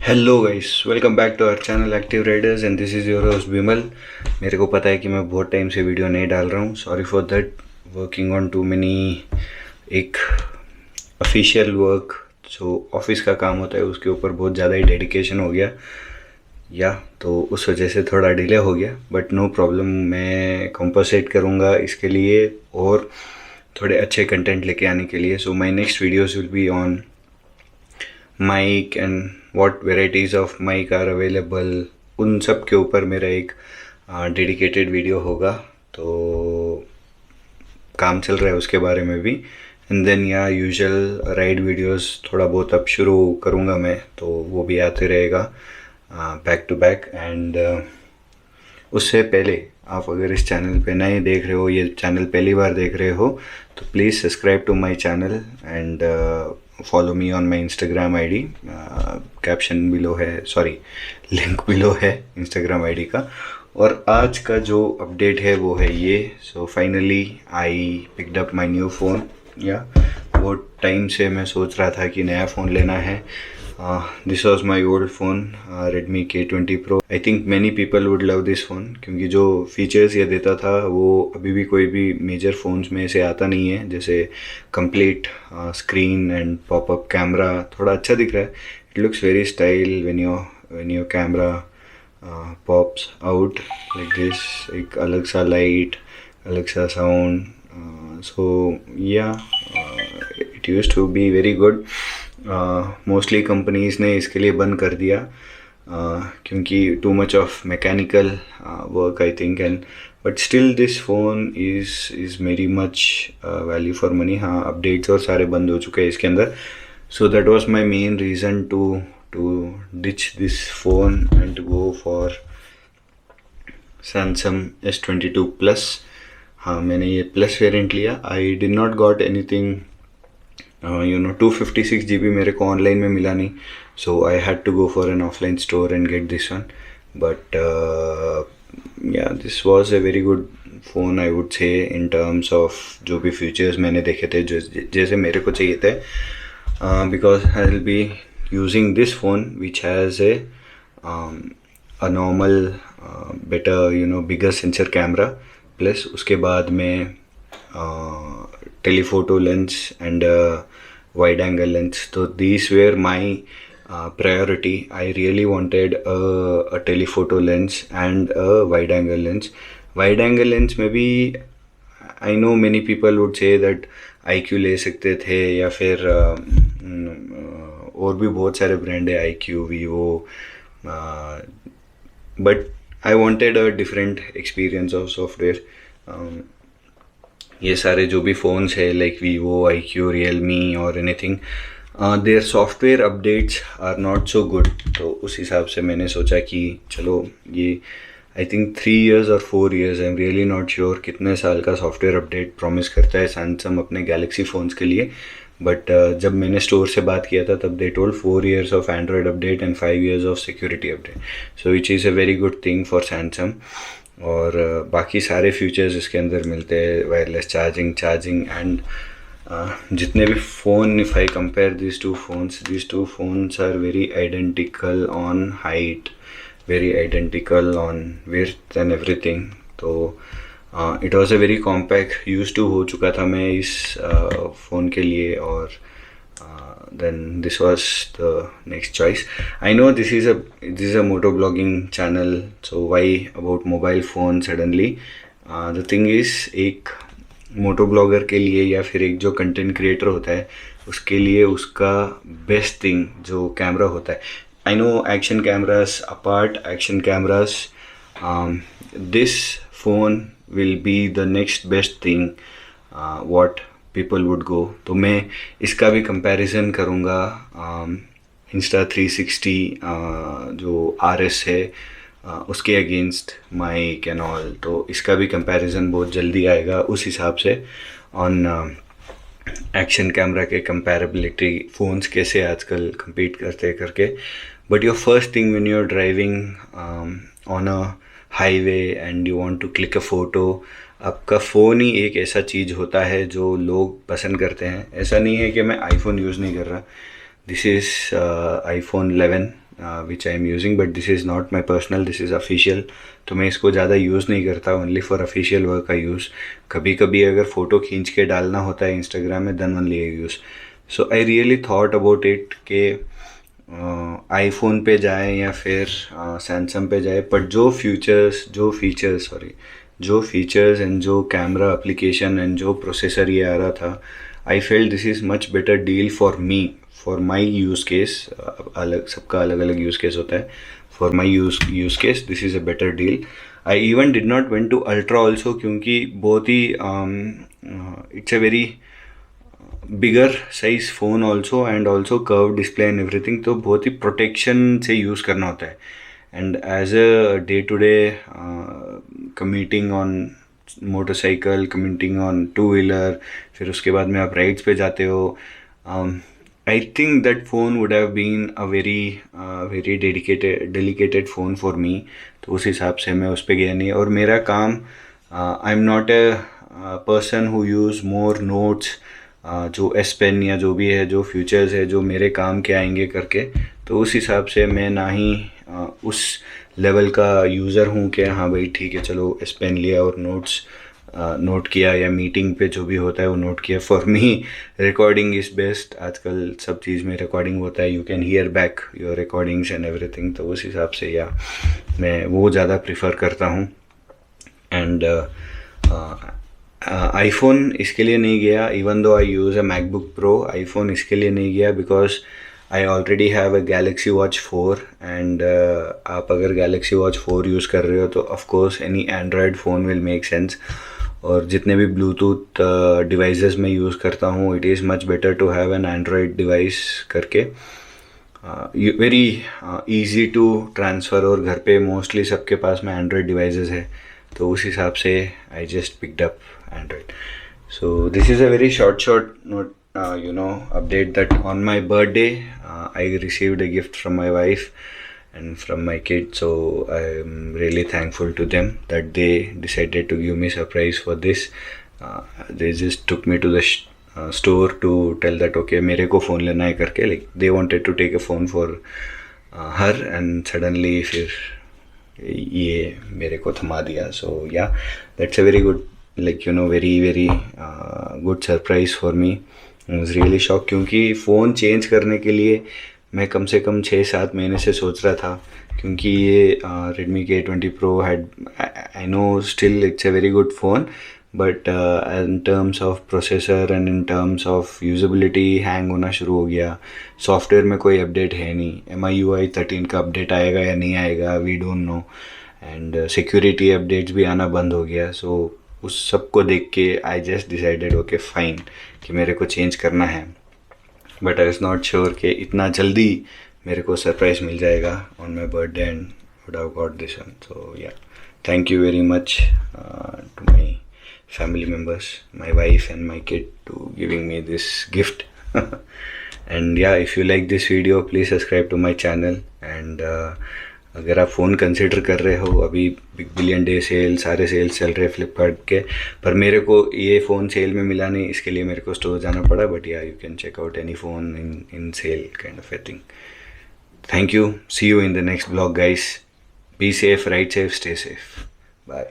Hello guys, welcome back to our channel active riders and this is your host Vimal. मेरे को पता है कि मैं बहुत टाइम से वीडियो नहीं डाल रहा हूँ, sorry for that. Working on too many एक ऑफिशियल वर्क, जो ऑफिस का काम होता है उसके ऊपर बहुत ज़्यादा ही डेडिकेशन हो गया तो उस वजह से थोड़ा डिले हो गया। बट नो प्रॉब्लम, मैं कंपनसेट करूँगा इसके लिए और थोड़े अच्छे कंटेंट लेके आने के लिए। So my next videos will be on mic and what varieties of mic are available, उन सब के ऊपर मेरा एक डेडिकेटेड वीडियो होगा। तो काम चल रहा है उसके बारे में भी। And than usual ride videos थोड़ा बहुत अब शुरू करूँगा मैं, तो वो भी आते रहेगा बैक टू बैक। एंड उससे पहले आप अगर इस चैनल पे नए देख रहे हो, ये चैनल पहली बार देख रहे हो, तो please subscribe to my channel and follow me on my Instagram ID. Caption below है, सॉरी लिंक बिलो है इंस्टाग्राम आईडी का। और आज का जो अपडेट है वो है ये। So finally I picked up my new phone. बहुत टाइम से मैं सोच रहा था कि नया फ़ोन लेना है। This was my old phone, Redmi K20 Pro। I think many people would love this phone, क्योंकि जो फीचर्स ये देता था वो अभी भी कोई भी मेजर फ़ोन्स में से आता नहीं है। जैसे complete screen and popup camera थोड़ा अच्छा दिख रहा है। It looks very style when your camera pops out like this. एक अलग सा लाइट, अलग सा sound. So it used to be very good. Mostly companies ने इसके लिए बंद कर दिया क्योंकि too much of mechanical work I think. And but still this phone is very much value for money. हाँ, अपडेट्स और सारे बंद हो चुके हैं इसके अंदर। So that was my main reason to ditch this phone and to go for Samsung S22 Plus। हाँ, मैंने ये प्लस वेरिएंट लिया। I did not got anything 256 GB मेरे को ऑनलाइन में मिला नहीं, so I had to go for an offline store and get this one. But this was a very good phone I would say, in terms of जो भी features मैंने देखे थे जैसे मेरे को चाहिए थे। Because I will be using this phone which has a normal better bigger sensor camera, plus उसके बाद में telephoto lens and wide angle lens. So these were my priority. I really wanted a telephoto lens and a wide angle lens. Wide angle lens में भी I know many people would say that IQ ले सकते थे, या फिर और भी बहुत सारे ब्रांड है, IQ, Vivo, but I wanted a different experience of software. ये सारे जो भी फ़ोन्स है लाइक वीवो, IQ, रियलमी और anything, their software updates are not so good. तो उस हिसाब से मैंने सोचा कि चलो ये आई थिंक 3 years और 4 years, I am really not sure कितने साल का सॉफ्टवेयर अपडेट प्रॉमिस करता है सैमसंग अपने गैलेक्सी फ़ोन्स के लिए। बट जब मैंने स्टोर से बात किया था तब they told 4 years of Android update and 5 years of security update, so which is a very good thing for Samsung. और बाकी सारे फीचर्स इसके अंदर मिलते हैं, वायरलेस चार्जिंग एंड जितने भी phone, if I compare this two phones are very identical on height, very identical on width and everything. तो it was a very compact, use to हो चुका था मैं इस फ़ोन के लिए। और then this was the next choice. I know this is a motoblogging channel, so why about mobile phone suddenly. The thing is, एक मोटोब्लॉगर के लिए या फिर एक जो कंटेंट क्रिएटर होता है उसके लिए उसका बेस्ट थिंग जो कैमरा होता है। I know action cameras apart, action cameras, this phone will be the next best thing what people would go। तो मैं इसका भी कंपैरिजन करूँगा Insta360 जो RS है उसके अगेंस्ट माइक एंड ऑल। तो इसका भी कंपैरिजन बहुत जल्दी आएगा उस हिसाब से ऑन एक्शन कैमरा के कंपैरेबिलिटी, फ़ोन्स कैसे आजकल compete करते करके। But your first thing when you are driving on a highway and you want to click a photo, आपका फ़ोन ही एक ऐसा चीज़ होता है जो लोग पसंद करते हैं। ऐसा नहीं है कि मैं आईफोन यूज़ नहीं कर रहा, this is iPhone 11 which I am using, but this is not my personal, this is official. तो मैं इसको ज़्यादा यूज़ नहीं करता, ओनली फॉर ऑफिशियल वर्क का यूज़. कभी कभी अगर फ़ोटो खींच के डालना होता है इंस्टाग्राम में, then only I use. So I really thought about it के आईफोन पे जाए या फिर सैमसंग पे जाए, बट जो फीचर्स एंड जो कैमरा एप्लीकेशन एंड जो प्रोसेसर ये आ रहा था, I felt this is much better deal for me, for my use case. अलग सबका अलग अलग यूज़ केस होता है. For my use case this is a better deal. I even did not went to ultra also, क्योंकि बहुत ही it's a very bigger size phone also and also curve display and everything. तो बहुत ही protection से use करना होता है. And as a day to day commuting on motorcycle, commuting on two wheeler, फिर उसके बाद में आप राइड्स पे जाते हो, I think that phone would have been a very dedicated phone for me. तो उस हिसाब से मैं उस पर गया नहीं. और मेरा काम, I am not a person who use more notes, जो एस पेन या जो भी है, जो फ्यूचर्स है जो मेरे काम के आएंगे करके. तो उस हिसाब से मैं ना ही उस लेवल का यूज़र हूँ कि हाँ भाई ठीक है चलो एस पेन लिया और नोट किया, या मीटिंग पे जो भी होता है वो नोट किया. For me recording is best. आजकल सब चीज़ में रिकॉर्डिंग होता है, you can hear back your recordings and everything. तो उस हिसाब से या मैं वो ज़्यादा प्रिफर करता हूँ. एंड आईफोन इसके लिए नहीं गया, even though I use a MacBook pro. IPhone इसके लिए नहीं गया because I already have a Galaxy watch 4. And आप अगर गैलेक्सी वॉच 4 यूज़ कर रहे हो तो of course any Android phone will make sense. और जितने भी ब्लूटूथ डिवाइसेस मैं यूज़ करता हूँ, it is much better to have an Android device करके. वेरी ईजी टू ट्रांसफ़र, और घर पे मोस्टली सबके पास में एंड्रॉयड डिवाइसेस है. तो उस हिसाब से I just picked up Android. So this is a very short note, update that on my birthday I received a gift from my wife and from my kid. So I'm really thankful to them that they decided to give me surprise for this. They just took me to the store to tell that okay मेरे को phone लेना है करके. Like they wanted to take a phone for her, and suddenly फिर ये मेरे को थमा दिया. So yeah, that's a very good, very good surprise for me. I was really shocked, क्योंकि फ़ोन चेंज करने के लिए मैं कम से कम 6-7 महीने से सोच रहा था. क्योंकि ये Redmi K20 Pro had, I know still it's a very good phone, but in terms of processor and in terms of usability hang होना शुरू हो गया. सॉफ्टवेयर में कोई अपडेट है नहीं. MIUI 13 का अपडेट आएगा या नहीं आएगा, we don't know. And security updates भी आना बंद हो गया. सो उस सब को देख के I just decided okay fine कि मेरे को चेंज करना है. But I was not sure कि इतना जल्दी मेरे को सरप्राइज़ मिल जाएगा on my birthday and would have got this one. So yeah, thank you very much to my family members, my wife and my kid, to giving me this gift. And yeah, if you like this video, please subscribe to my channel. And अगर आप phone consider कर रहे हो, अभी big billion day cell, सारे sales चल रहे हैं फ्लिपकार्ट के, पर मेरे को ये फ़ोन सेल में मिला नहीं, इसके लिए मेरे को स्टोर जाना पड़ा. But yeah, you can check out any phone in sale kind of a thing. Thank you. See you in the next vlog, guys. Be safe, ride safe, stay safe. Bye.